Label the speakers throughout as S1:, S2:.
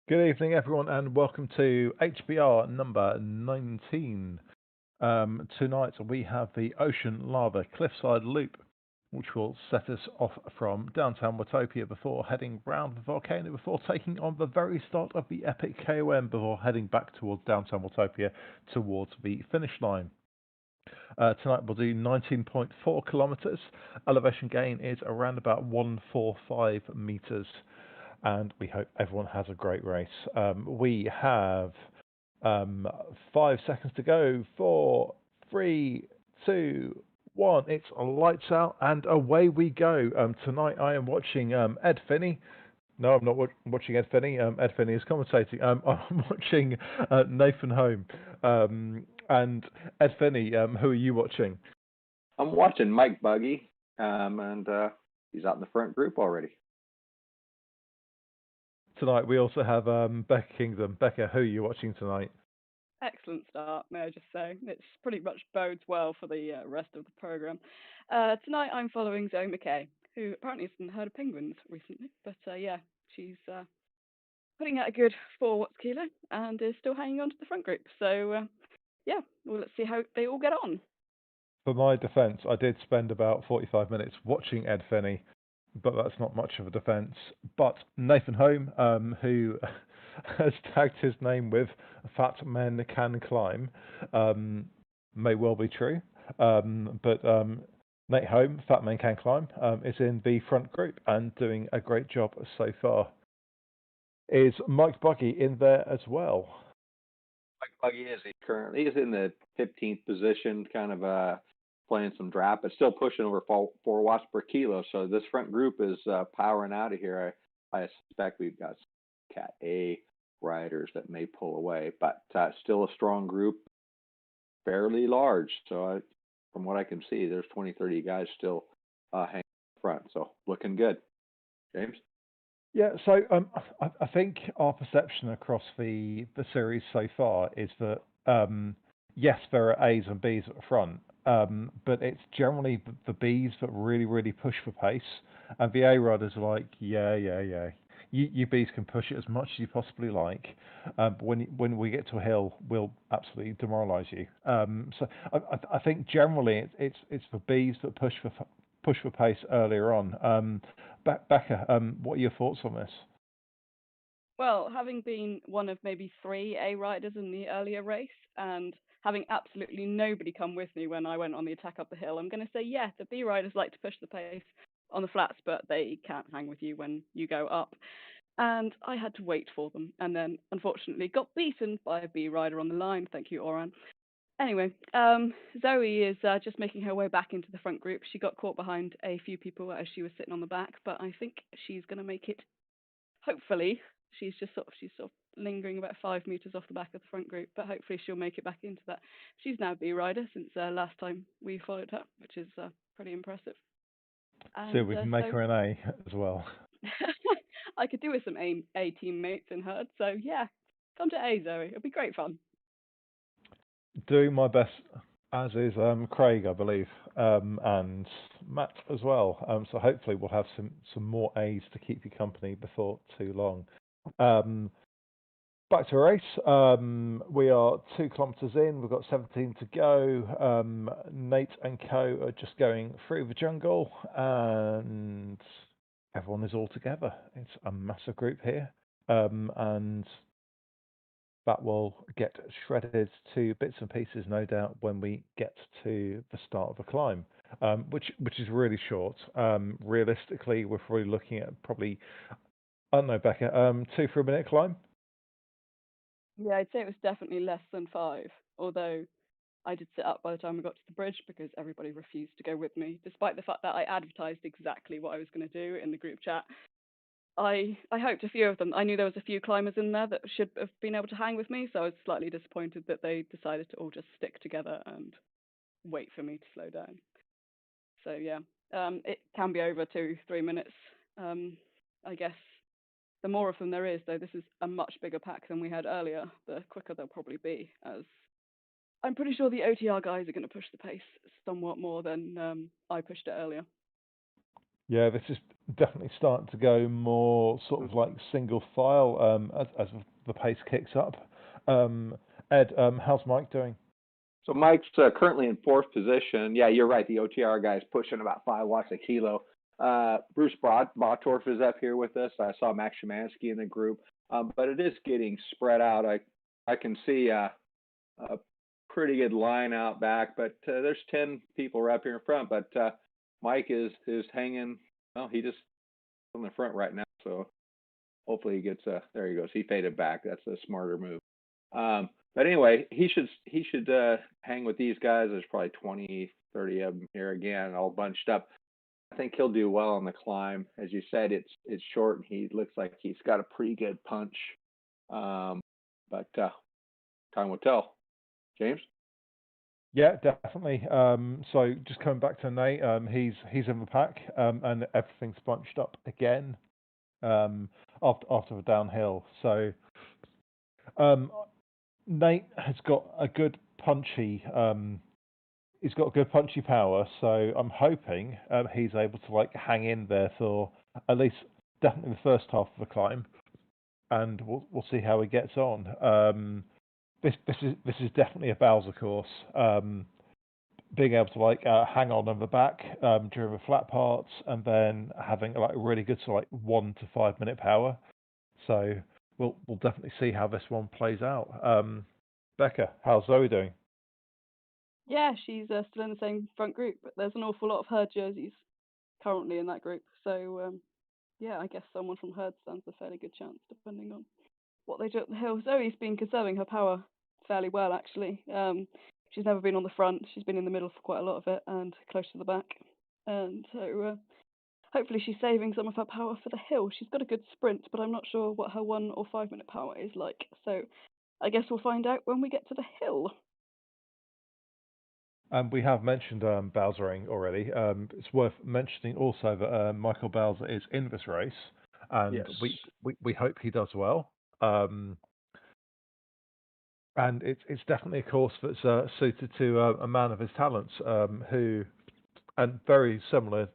S1: Good evening, everyone, and welcome to HBR number 19. Tonight we have the Ocean Lava Cliffside Loop, which will set us off from downtown Watopia before heading round the volcano, before taking on the very start of the Epic KOM, before heading back towards downtown Watopia towards the finish line. Tonight we'll do 19.4 kilometers. Elevation gain is around about 145 meters, and we hope everyone has a great race. We have 5 seconds to go. 4, 3, 2, 1. It's lights out and away we go. Tonight I am watching Ed Finney. No, I'm not watching Ed Finney. Ed Finney is commentating. I'm watching Nathan Home. And Ed Finney, who are you watching?
S2: I'm watching Mike Buggy, and he's out in the front group already.
S1: Tonight we also have Becca Kingdom. Becca, who are you watching tonight?
S3: Excellent start, may I just say. It's pretty much bodes well for the rest of the programme. Tonight I'm following Zoe McKay, who apparently hasn't heard of penguins recently, but yeah, she's putting out a good 4 watts kilo and is still hanging on to the front group. So yeah, well, let's see how they all get on.
S1: For my defence, I did spend about 45 minutes watching Ed Finney, but that's not much of a defence. But Nathan Home, who has tagged his name with "Fat Men Can Climb," may well be true. But Nate Home, Fat Men Can Climb, is in the front group and doing a great job so far. Is Mike Buggy in there as well?
S2: Mike Buggy is he's in the 15th position, kind of playing some draft, but still pushing over 4 watts per kilo. So this front group is powering out of here. I suspect we've got Cat A riders that may pull away, but still a strong group, fairly large. So from what I can see, there's 20, 30 guys still hanging front. So looking good. James?
S1: Yeah, so I think our perception across the series so far is that yes, there are A's and B's at the front, but it's generally the B's that really push for pace, and the A riders are like, yeah. You B's can push it as much as you possibly like, but when we get to a hill, we'll absolutely demoralise you. So I think generally it's the B's that push for pace earlier on. Becca, what are your thoughts on this?
S3: Well, having been one of maybe 3 A riders in the earlier race and having absolutely nobody come with me when I went on the attack up the hill, I'm going to say, yeah, the B riders like to push the pace on the flats, but they can't hang with you when you go up. And I had to wait for them, and then unfortunately got beaten by a B rider on the line. Thank you, Oran. Anyway, Zoe is just making her way back into the front group. She got caught behind a few people as she was sitting on the back, but I think she's going to make it. Hopefully, she's sort of lingering about 5 meters off the back of the front group, but hopefully she'll make it back into that. She's now a B rider since last time we followed her, which is pretty impressive.
S1: So
S3: And
S1: we can make her an A as well.
S3: I could do with some A teammates in herd, so yeah, come to A, Zoe. It'll be great fun.
S1: Doing my best, as is Craig, I believe, and Matt as well. So hopefully we'll have some more A's to keep you company before too long. Back to a race. We are 2 kilometres in. We've got 17 to go. Nate and Co are just going through the jungle, and everyone is all together. It's a massive group here, and that will get shredded to bits and pieces, no doubt, when we get to the start of the climb, which is really short. Realistically, we're probably looking at probably, I don't know, Becca, 2 for a minute climb.
S3: Yeah, I'd say it was definitely less than 5, although I did sit up by the time we got to the bridge because everybody refused to go with me, despite the fact that I advertised exactly what I was going to do in the group chat. I hoped a few of them. I knew there was a few climbers in there that should have been able to hang with me, so I was slightly disappointed that they decided to all just stick together and wait for me to slow down. So yeah, it can be over 2-3 minutes. I guess the more of them there is, though, this is a much bigger pack than we had earlier, the quicker they'll probably be, as I'm pretty sure the OTR guys are going to push the pace somewhat more than I pushed it earlier.
S1: Yeah, this is definitely starting to go more sort of like single file as the pace kicks up. Ed, how's Mike doing?
S2: So Mike's currently in fourth position. Yeah, you're right. The OTR guy is pushing about 5 watts a kilo. Bruce Bottorff is up here with us. I saw Max Szymanski in the group, but it is getting spread out. I can see a pretty good line out back, but there's 10 people right up here in front. But Mike is hanging. Well, he just on the front right now, so hopefully he gets there he goes. He faded back. That's a smarter move. But anyway, he should hang with these guys. There's probably 20, 30 of them here again, all bunched up. I think he'll do well on the climb. As you said, it's short, and he looks like he's got a pretty good punch. But time will tell. James?
S1: Yeah, definitely. So just coming back to Nate, he's in the pack, and everything's bunched up again after the downhill. So Nate has got a good punchy. He's got good punchy power, so I'm hoping he's able to like hang in there for at least definitely the first half of the climb, and we'll see how he gets on. This is definitely a Bowser course. Being able to like hang on the back during the flat parts, and then having like really good like 1 to 5 minute power. So we'll definitely see how this one plays out. Becca, how's Zoe doing?
S3: Yeah, she's still in the same front group, but there's an awful lot of Herd jerseys currently in that group. So yeah, I guess someone from Herd stands a fairly good chance, depending on what they do at the hill. Zoe's been conserving her power fairly well, actually. She's never been on the front. She's been in the middle for quite a lot of it and close to the back. And so hopefully she's saving some of her power for the hill. She's got a good sprint, but I'm not sure what her 1 or 5 minute power is like. So I guess we'll find out when we get to the hill.
S1: We have mentioned Bowsering already. It's worth mentioning also that Michael Bowser is in this race, and
S2: Yes.
S1: we hope he does well. And it's definitely a course that's suited to a man of his talents, who, and very similar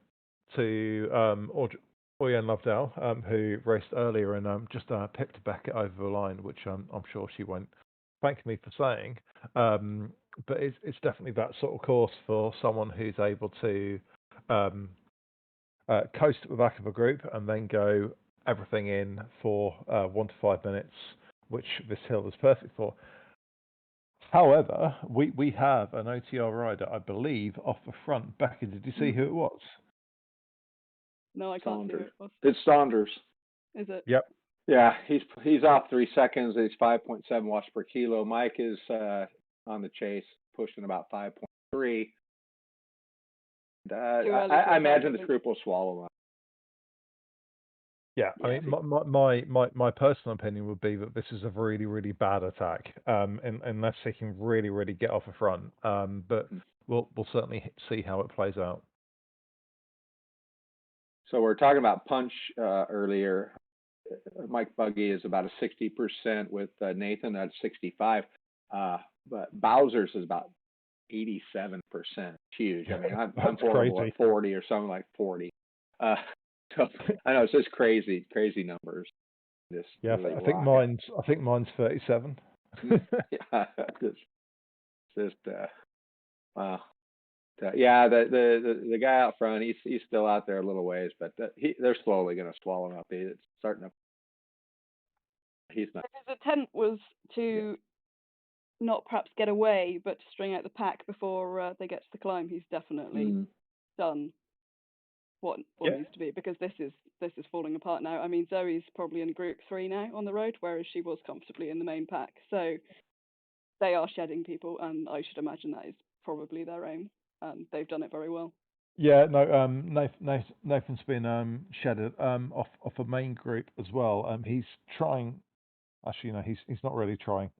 S1: to Oyen Lovedale, who raced earlier and just pipped Beckett over the line, which I'm sure she won't thank me for saying. But it's definitely that sort of course for someone who's able to coast at the back of a group and then go everything in for 1 to 5 minutes, which this hill is perfect for. However, we have an OTR rider, I believe, off the front. Becky, did you see who it was?
S3: No, I can't see
S2: Saunders.
S3: it.
S2: It's Saunders.
S3: Is it?
S1: Yep.
S2: Yeah, he's off 3 seconds. He's 5.7 watts per kilo. Mike is on the chase, pushing about 5.3. I imagine the group will swallow him.
S1: Yeah, I mean, my personal opinion would be that this is a really, really bad attack, unless they can really, really get off the front. But we'll certainly see how it plays out.
S2: So we're talking about punch earlier. Mike Buggy is about a 60% with Nathan at 65. But Bowser's is about 87%. Huge. I mean, I'm horrible at 40 or something like 40. So I know it's just crazy numbers.
S1: Yeah,
S2: really
S1: I think mine's 37.
S2: Yeah, just wow. Yeah, the guy out front, he's still out there a little ways, but they're slowly going to swallow him up. It's starting to. He's not.
S3: His intent was to not perhaps get away, but to string out the pack before they get to the climb. He's definitely done what needs to be, because this is falling apart now. I mean, Zoe's probably in group 3 now on the road, whereas she was comfortably in the main pack. So they are shedding people, and I should imagine that is probably their aim, and they've done it very well.
S1: Yeah, no, Nathan's been shedded off a main group as well. He's trying. Actually, no, he's not really trying.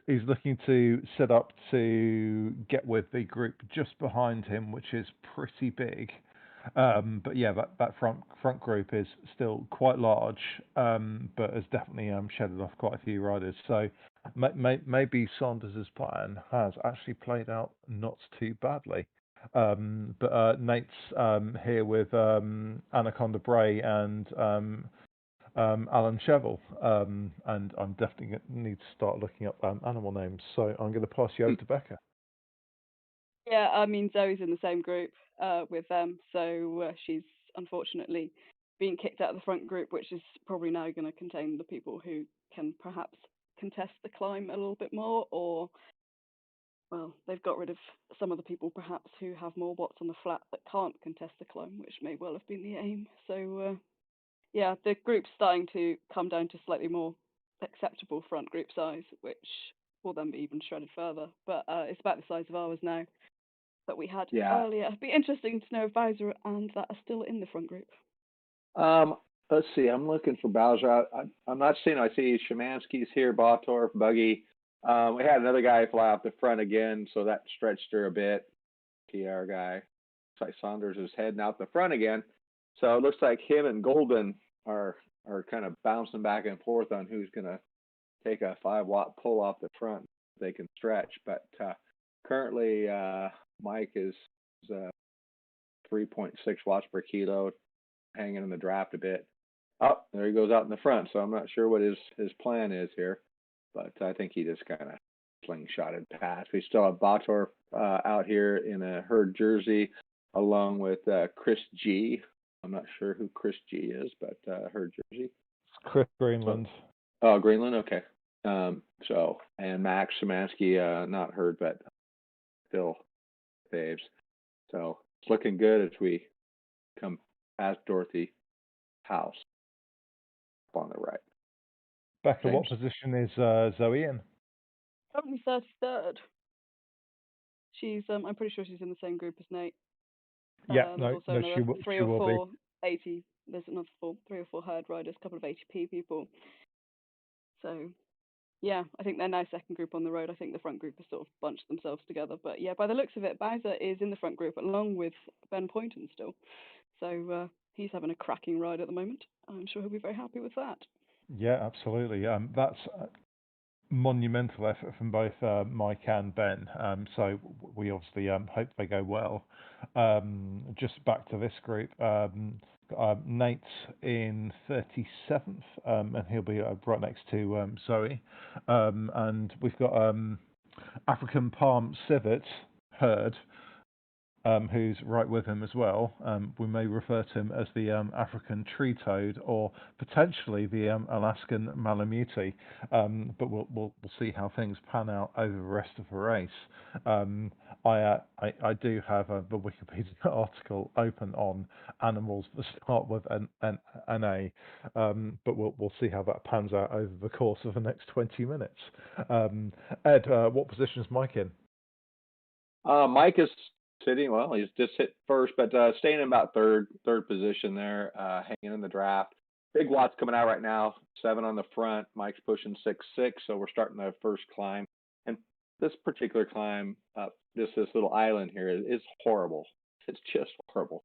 S1: He's looking to set up to get with the group just behind him, which is pretty big. But yeah, that front group is still quite large, but has definitely shedded off quite a few riders. So maybe Saunders' plan has actually played out not too badly. But Nate's here with Anaconda Bray and Alan Chevel, and I'm definitely going to need to start looking up animal names. So I'm going to pass you over to Becca.
S3: Yeah, I mean, Zoe's in the same group with them, so she's unfortunately being kicked out of the front group, which is probably now going to contain the people who can perhaps contest the climb a little bit more, or, well, they've got rid of some of the people perhaps who have more watts on the flat that can't contest the climb, which may well have been the aim. So, yeah, the group's starting to come down to slightly more acceptable front group size, which will then be even shredded further. But it's about the size of ours now that we had earlier. It'd be interesting to know if Bowser and that are still in the front group.
S2: Let's see. I'm looking for Bowser. I'm not seeing. I see Shemansky's here, Bottorff, Buggy. We had another guy fly off the front again, so that stretched her a bit. PR guy. Looks like Saunders is heading out the front again. So it looks like him and Golden are kind of bouncing back and forth on who's going to take a 5-watt pull off the front. They can stretch, but currently Mike is 3.6 watts per kilo, hanging in the draft a bit. Oh, there he goes out in the front. So I'm not sure what his plan is here, but I think he just kind of slingshotted past. We still have Bottorff out here in a herd jersey, along with Chris G. I'm not sure who Chris G is, but herd jersey.
S1: It's Chris Greenland.
S2: Oh, Greenland. Okay. And Max Shemansky, not herd, but still faves. So it's looking good as we come past Dorothy House up on the right.
S1: Becca, what position is Zoe in?
S3: Currently 33rd. She's I'm pretty sure she's in the same group as Nate.
S1: Yeah,
S3: there's also another
S1: she will
S3: be. 80. There's another 3 or 4 herd riders, a couple of ATP people. So yeah, I think they're now second group on the road. I think the front group has sort of bunched themselves together. But yeah, by the looks of it, Bowser is in the front group along with Ben Poynton still. So he's having a cracking ride at the moment. I'm sure he'll be very happy with that.
S1: Yeah, absolutely. That's a monumental effort from both Mike and Ben. So we obviously hope they go well. Just back to this group. Nate's in 37th, and he'll be right next to Zoe. And we've got African Palm Civet Herd, who's right with him as well. We may refer to him as the African tree toad, or potentially the Alaskan Malamuti. But we'll see how things pan out over the rest of the race. I do have the Wikipedia article open on animals that start with an A, but we'll see how that pans out over the course of the next 20 minutes. Ed, what position is Mike in?
S2: Mike is sitting, well, he's just hit first, but staying in about third position there, hanging in the draft. Big watts coming out right now, 7 on the front. Mike's pushing 6.6, so we're starting the first climb. And this particular climb, just this little island here, is horrible. It's just horrible.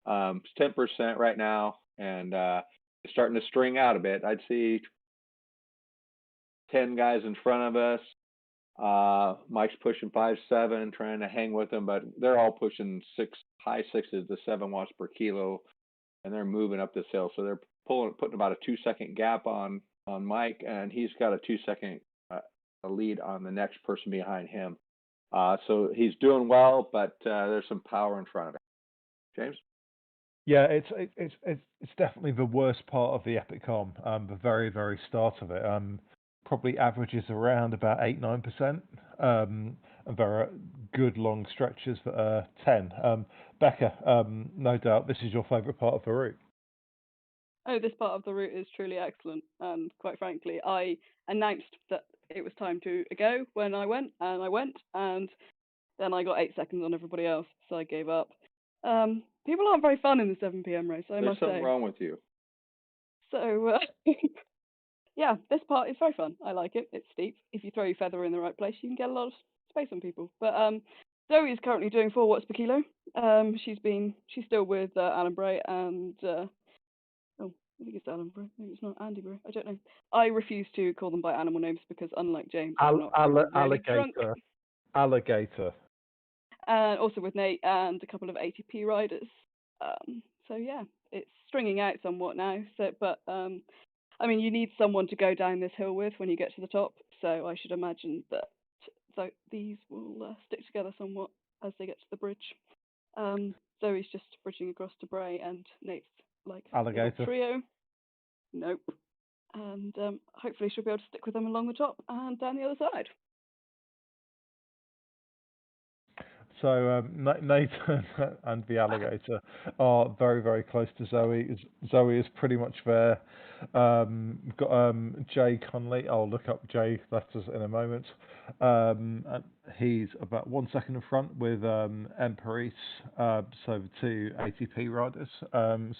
S2: It's 10% right now, and it's starting to string out a bit. I'd see 10 guys in front of us. Mike's pushing 5.7, trying to hang with them, but they're all pushing high sixes to 7 watts per kilo, and they're moving up this hill. So they're putting about a 2-second gap on Mike, and he's got a 2-second lead on the next person behind him. So he's doing well, but there's some power in front of him. James?
S1: Yeah, it's definitely the worst part of the Epic KOM, the very, very start of it. Probably averages around about 8-9%. And there are good long stretches that are 10. Becca, no doubt this is your favourite part of the route.
S3: Oh, this part of the route is truly excellent, and quite frankly, I announced that it was time to go when I went, and then I got 8 seconds on everybody else, so I gave up. People aren't very fun in the 7 p.m. race, I must say.
S2: There's something wrong with you.
S3: So, yeah, this part is very fun. I like it. It's steep. If you throw your feather in the right place, you can get a lot of space on people. But Zoe is currently doing 4 watts per kilo. She's still with Alan Bray and I think it's Alan Bray. Maybe it's not Andy Bray. I don't know. I refuse to call them by animal names because, unlike James, I'm not really drunk.
S1: Alligator.
S3: and also with Nate and a couple of ATP riders. So yeah, it's stringing out somewhat now. But I mean, you need someone to go down this hill with when you get to the top. So I should imagine that these will stick together somewhat as they get to the bridge. Zoe's just bridging across to Bray, and Nate's like
S1: Alligator
S3: trio. Nope. And hopefully she'll be able to stick with them along the top and down the other side.
S1: So Nate and the alligator are very, very close to Zoe. Zoe is pretty much there. We've got Jay Conley. I'll look up Jay letters in a moment. And he's about 1 second in front with Emperis, so the two ATP riders.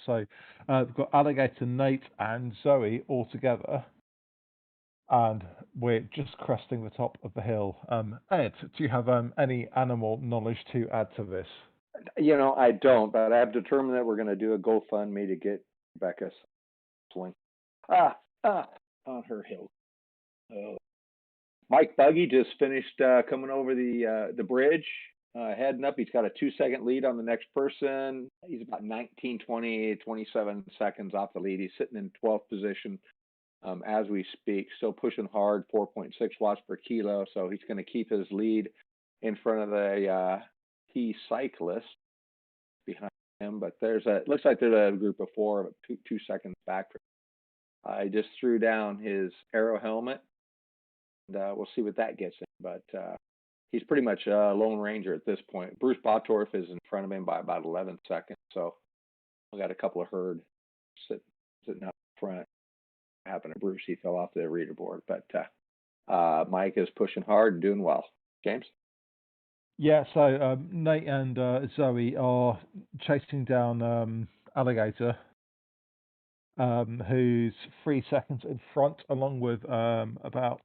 S1: So we've got Alligator, Nate, and Zoe all together. And we're just cresting the top of the hill. Ed, do you have any animal knowledge to add to this?
S2: I don't, but I have determined that we're going to do a GoFundMe to get Rebecca swing. On her hill. Mike Buggy just finished coming over the bridge, heading up. He's got a 2-second lead on the next person. He's about 19, 20, 27 seconds off the lead. He's sitting in 12th position. As we speak, still pushing hard, 4.6 watts per kilo. So he's going to keep his lead in front of the key cyclist behind him. But looks like there's a group of 4, 2 seconds back. I just threw down his Aero helmet, and we'll see what that gets him. But he's pretty much a Lone Ranger at this point. Bruce Bottorff is in front of him by about 11 seconds. So we got a couple of herd sitting out front. Happened to Bruce, he fell off the leaderboard, but Mike is pushing hard and doing well. James?
S1: Yeah, so Nate and Zoe are chasing down Alligator, who's 3 seconds in front, along with about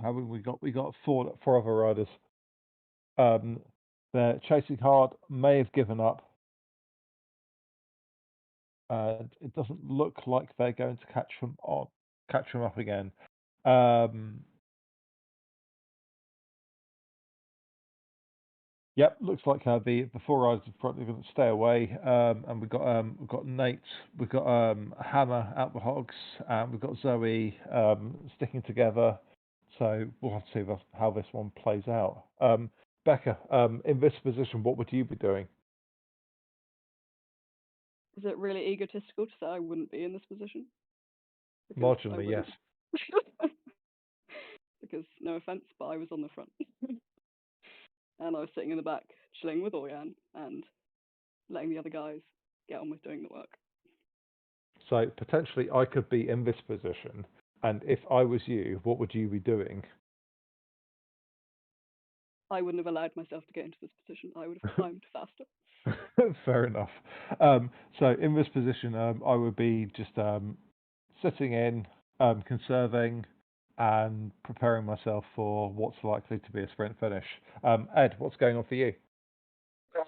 S1: how many we got? We got four other riders. They're chasing hard, may have given up. It doesn't look like they're going to catch them up again. Yep, looks like the 4 riders in front are going to stay away. And we've got Nate, we've got Hannah out the hogs, and we've got Zoe sticking together. So we'll have to see how this one plays out. Becca, in this position, what would you be doing?
S3: Is it really egotistical to say I wouldn't be in this position?
S1: Marginally, yes.
S3: Because, no offense, but I was on the front. And I was sitting in the back, chilling with Orjan and letting the other guys get on with doing the work.
S1: So potentially I could be in this position, and if I was you, what would you be doing?
S3: I wouldn't have allowed myself to get into this position. I would have climbed faster.
S1: Fair enough. So in this position, I would be just sitting in, conserving, and preparing myself for what's likely to be a sprint finish. Ed, what's going on for you?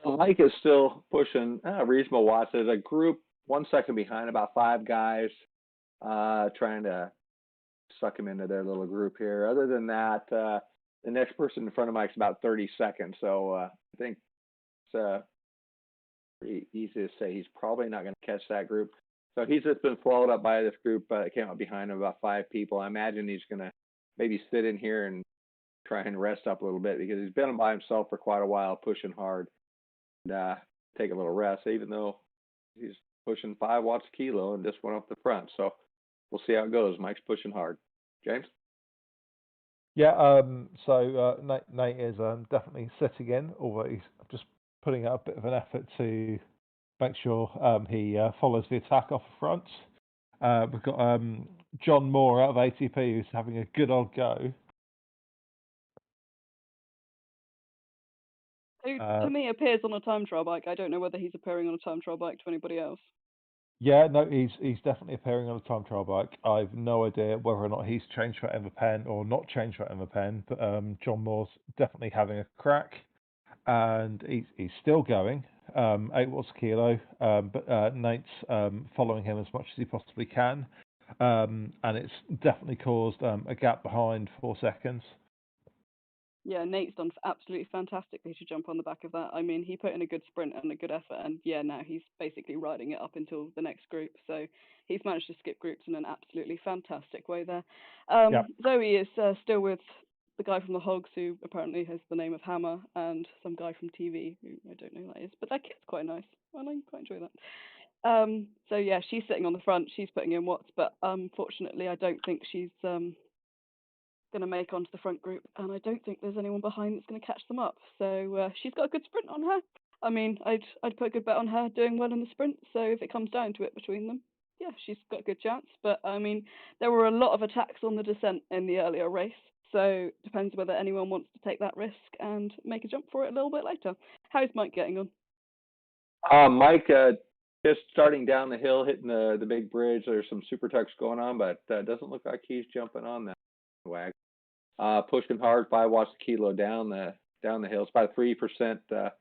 S2: Mike is still pushing reasonable watts. There's a group 1 second behind, about 5 guys trying to suck him into their little group here. Other than that, the next person in front of Mike's about 30 seconds. So I think it's pretty easy to say he's probably not going to catch that group. So he's just been swallowed up by this group that came up behind him, about 5 people. I imagine he's going to maybe sit in here and try and rest up a little bit, because he's been by himself for quite a while, pushing hard, and take a little rest, even though he's pushing 5 watts a kilo and just went up the front. So we'll see how it goes. Mike's pushing hard. James?
S1: Yeah, so Nate is definitely sitting in, although he's just putting out a bit of an effort to make sure he follows the attack off the front. We've got John Moore out of ATP, who's having a good old go.
S3: Who to me appears on a time trial bike. I don't know whether he's appearing on a time trial bike to anybody else.
S1: Yeah, no, he's definitely appearing on a time trial bike. I've no idea whether or not he's changed for Emma Penn or not changed for Emma Penn, but John Moore's definitely having a crack, and he's still going, 8 watts a kilo, but Nate's following him as much as he possibly can, and it's definitely caused a gap behind 4 seconds.
S3: Yeah, Nate's done absolutely fantastically to jump on the back of that. I mean, he put in a good sprint and a good effort, and yeah, now he's basically riding it up until the next group. So he's managed to skip groups in an absolutely fantastic way there.
S1: Yeah.
S3: Zoe is still with the guy from the Hogs, who apparently has the name of Hammer, and some guy from TV, who I don't know who that is, but that kid's quite nice. Well, I quite enjoy that. So yeah, she's sitting on the front, she's putting in watts, but unfortunately, I don't think she's going to make onto the front group, and I don't think there's anyone behind that's going to catch them up. So she's got a good sprint on her. I mean, I'd put a good bet on her doing well in the sprint. So if it comes down to it between them, yeah, she's got a good chance. But I mean, there were a lot of attacks on the descent in the earlier race, so depends whether anyone wants to take that risk and make a jump for it a little bit later. How's Mike getting on?
S2: Mike, just starting down the hill, hitting the big bridge. There's some super tucks going on, but doesn't look like he's jumping on that wagon. Pushed him hard, 5 watts a kilo down the hill. It's about a 3%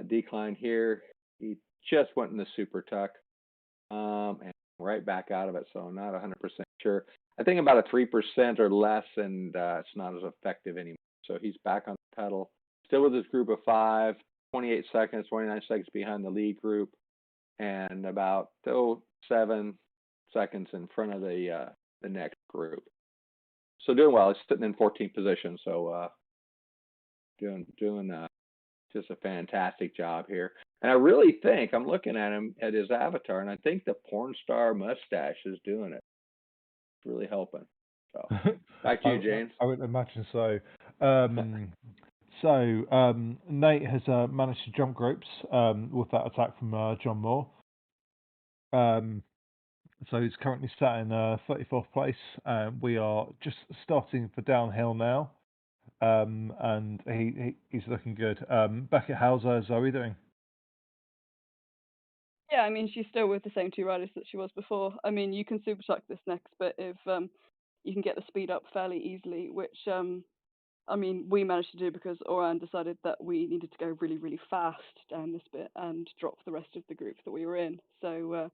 S2: decline here. He just went in the super tuck, and right back out of it. So I'm not 100% sure. I think about a 3% or less, and it's not as effective anymore. So he's back on the pedal, still with his group of 5, 28 seconds, 29 seconds behind the lead group, and about 7 seconds in front of the next group. So doing well. He's sitting in 14th position. So doing just a fantastic job here. And I really think I'm looking at him at his avatar, and I think the porn star mustache is doing it. It's really helping. So back to you, James.
S1: I would imagine so. Nate has managed to jump groups with that attack from John Moore. So he's currently sat in 34th place. We are just starting for downhill now, and he's looking good. Beckett, how's Zoe doing?
S3: Yeah, I mean, she's still with the same 2 riders that she was before. I mean, you can super tuck this next bit if you can get the speed up fairly easily, which I mean, we managed to do because Oran decided that we needed to go really, really fast down this bit and drop the rest of the group that we were in. So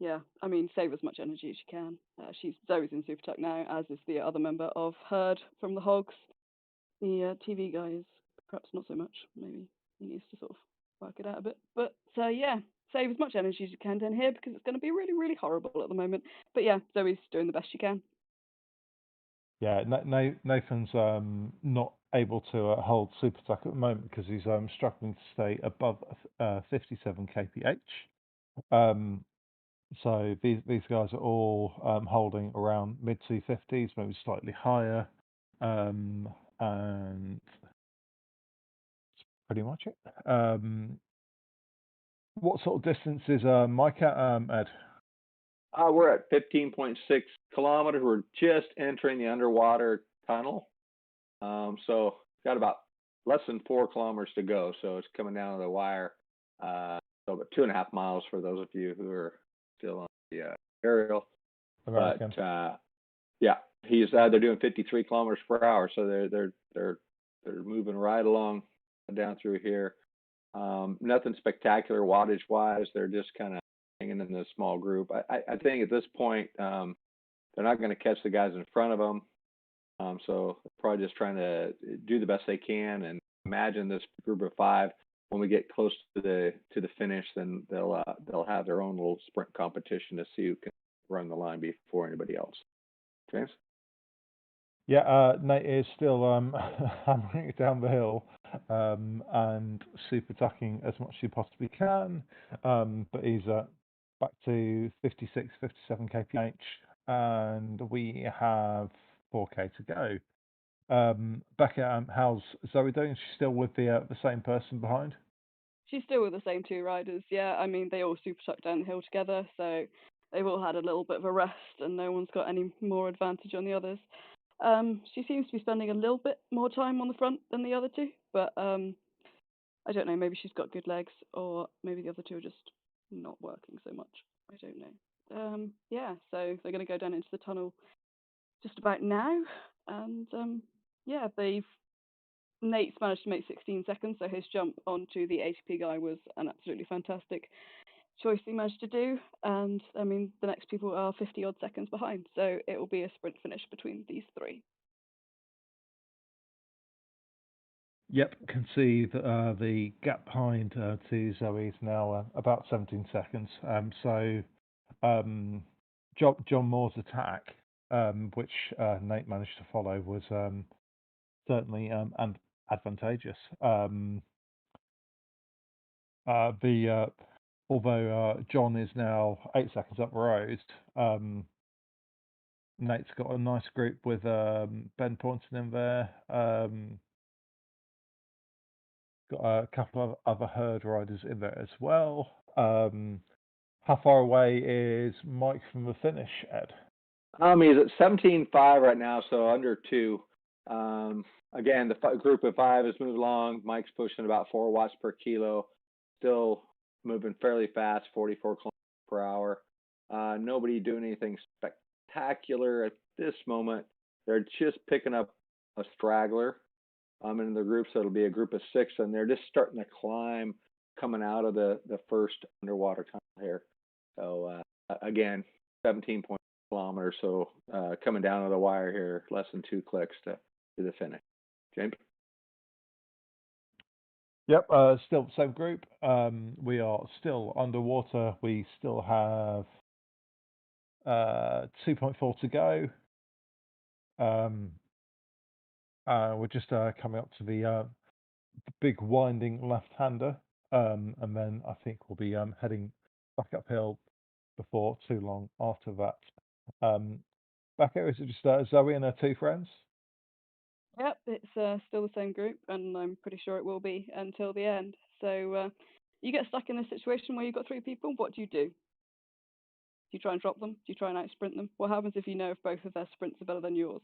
S3: yeah, I mean, save as much energy as you can. Zoe's in super tuck now, as is the other member of Herd from the Hogs. The TV guy is perhaps not so much. Maybe he needs to sort of work it out a bit. But yeah, save as much energy as you can down here because it's going to be really, really horrible at the moment. But yeah, Zoe's doing the best she can.
S1: Yeah, Nathan's not able to hold super tuck at the moment because he's struggling to stay above 57 kph. So these guys are all holding around mid 250s, maybe slightly higher, and that's pretty much it. What sort of distance is Mike at, Ed?
S2: We're at 15.6 kilometers. We're just entering the underwater tunnel. So got about less than 4 kilometers to go. So it's coming down to the wire. So about 2.5 miles for those of you who are still on the aerial.
S1: American.
S2: But yeah, they're doing 53 kilometers per hour. So they're moving right along down through here. Nothing spectacular wattage wise. They're just kind of hanging in this small group. I think at this point, they're not going to catch the guys in front of them. So probably just trying to do the best they can, and imagine this group of 5. When we get close to the finish, then they'll have their own little sprint competition to see who can run the line before anybody else. James?
S1: Yeah, Nate is still hammering it down the hill and super tucking as much as he possibly can, but he's back to 56, 57 kph, and we have 4k to go. Becca, how's Zoe doing? Is she still with the same person behind?
S3: She's still with the same 2 riders. Yeah, I mean, they all super tucked down the hill together, so they've all had a little bit of a rest, and no one's got any more advantage on the others. She seems to be spending a little bit more time on the front than the other 2, but I don't know. Maybe she's got good legs, or maybe the other 2 are just not working so much. I don't know. Yeah, so they're going to go down into the tunnel just about now, and yeah, Nate's managed to make 16 seconds, so his jump onto the ATP guy was an absolutely fantastic choice he managed to do. And I mean, the next people are 50 odd seconds behind, so it will be a sprint finish between these 3.
S1: Yep, can see the gap behind to Zoe is now about 17 seconds. So John Moore's attack, which Nate managed to follow, was certainly and advantageous. The although John is now 8 seconds up the road, Nate's got a nice group with Ben pointing in there. Got a couple of other herd riders in there as well. How far away is Mike from the finish, Ed?
S2: He's at 17.5 right now, so under 2. Again, the group of 5 has moved along. Mike's pushing about 4 watts per kilo, still moving fairly fast, 44 kilometers per hour. Nobody doing anything spectacular at this moment. They're just picking up a straggler in the group, so it'll be a group of 6, and they're just starting to climb coming out of the first underwater tunnel here. So again, 17 kilometers, so coming down to the wire here, less than 2 clicks to the finish. James?
S1: Yep, still the same group. We are still underwater. We still have 2.4 to go. We're just coming up to the big winding left-hander, and then I think we'll be heading back uphill before too long after that. Back here, is it just Zoe and her 2 friends?
S3: Yep, it's still the same group, and I'm pretty sure it will be until the end. So you get stuck in a situation where you've got 3 people. What do you do? Do you try and drop them? Do you try and out-sprint them? What happens if you know if both of their sprints are better than yours?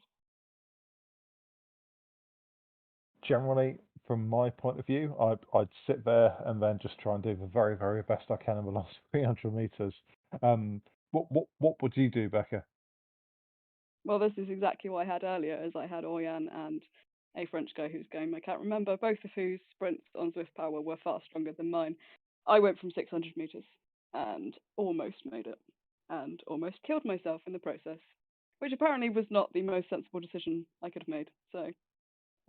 S1: Generally, from my point of view, I'd sit there and then just try and do the very, very best I can in the last 300 meters. What would you do, Becca?
S3: Well, this is exactly what I had earlier, as I had Oyan and a French guy who's going, I can't remember, both of whose sprints on Zwift Power were far stronger than mine. I went from 600 meters and almost made it, and almost killed myself in the process, which apparently was not the most sensible decision I could have made. So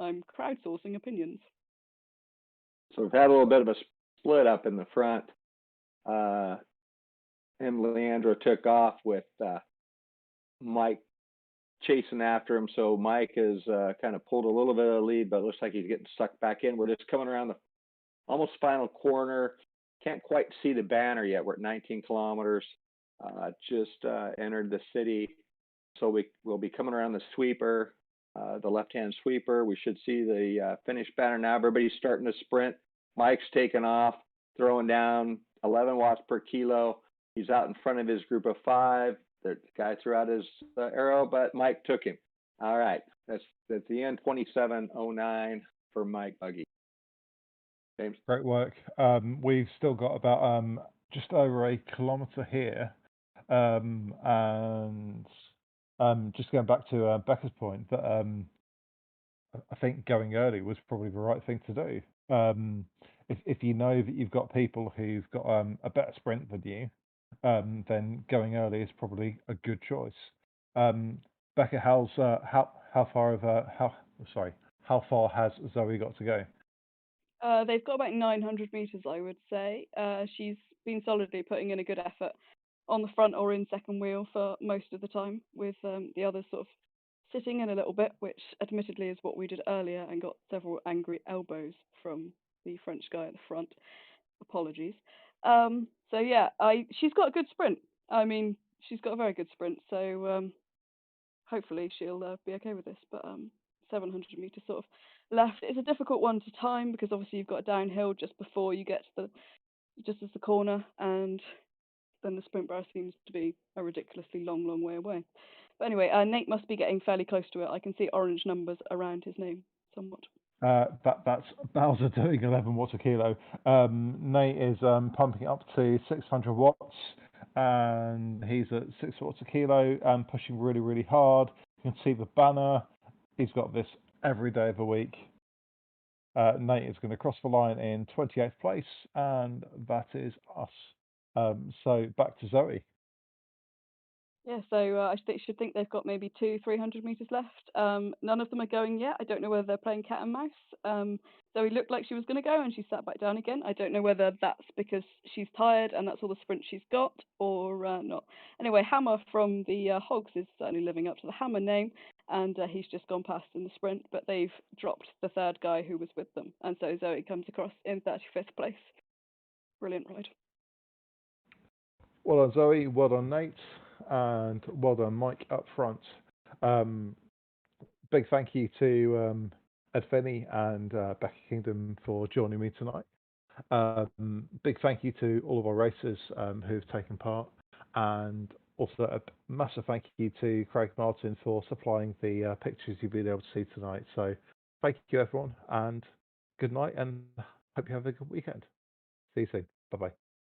S3: I'm crowdsourcing opinions.
S2: So we've had a little bit of a split up in the front. Him, Leandro took off with Mike chasing after him. So Mike has kind of pulled a little bit of the lead, but it looks like he's getting sucked back in. We're just coming around the almost final corner. Can't quite see the banner yet. We're at 19 kilometers. Just entered the city. So we'll be coming around the sweeper, the left-hand sweeper. We should see the finish banner now. Everybody's starting to sprint. Mike's taking off, throwing down 11 watts per kilo. He's out in front of his group of 5. The guy threw out his arrow, but Mike took him. All right, that's the end. 27:09 for Mike Buggy. James.
S1: Great work. We've still got about just over a kilometer here, and just going back to Becca's point, that I think going early was probably the right thing to do. If you know that you've got people who've got a better sprint than you, then going early is probably a good choice. Becca, how far has Zoe got to go?
S3: They've got about 900 meters, I would say. She's been solidly putting in a good effort on the front or in second wheel for most of the time, with the others sort of sitting in a little bit, which admittedly is what we did earlier, and got several angry elbows from the French guy at the front. Apologies. So yeah, she's got a good sprint. I mean, she's got a very good sprint. So hopefully she'll be okay with this. But 700 meters sort of left. It's a difficult one to time because obviously you've got a downhill just before you get to just as the corner, and then the sprint bar seems to be a ridiculously long way away. But anyway, Nate must be getting fairly close to it. I can see orange numbers around his name somewhat.
S1: That's Bowser doing 11 watts a kilo. Nate is pumping up to 600 watts, and he's at 6 watts a kilo and pushing really, really hard. You can see the banner. He's got this every day of the week. Nate is going to cross the line in 28th place, and that is us. So back to Zoe.
S3: Yeah, so I should think they've got maybe 300 meters left. None of them are going yet. I don't know whether they're playing cat and mouse. Zoe looked like she was going to go and she sat back down again. I don't know whether that's because she's tired and that's all the sprint she's got or not. Anyway, Hammer from the Hogs is certainly living up to the Hammer name, and he's just gone past in the sprint, but they've dropped the third guy who was with them, and so Zoe comes across in 35th place. Brilliant ride.
S1: Well done, Zoe. Well done, Nate. And well done, Mike, up front. Big thank you to Ed Finney and Becky Kingdom for joining me tonight. Big thank you to all of our racers who've taken part. And also a massive thank you to Craig Martin for supplying the pictures you've been able to see tonight. So thank you, everyone, and good night, and hope you have a good weekend. See you soon. Bye-bye.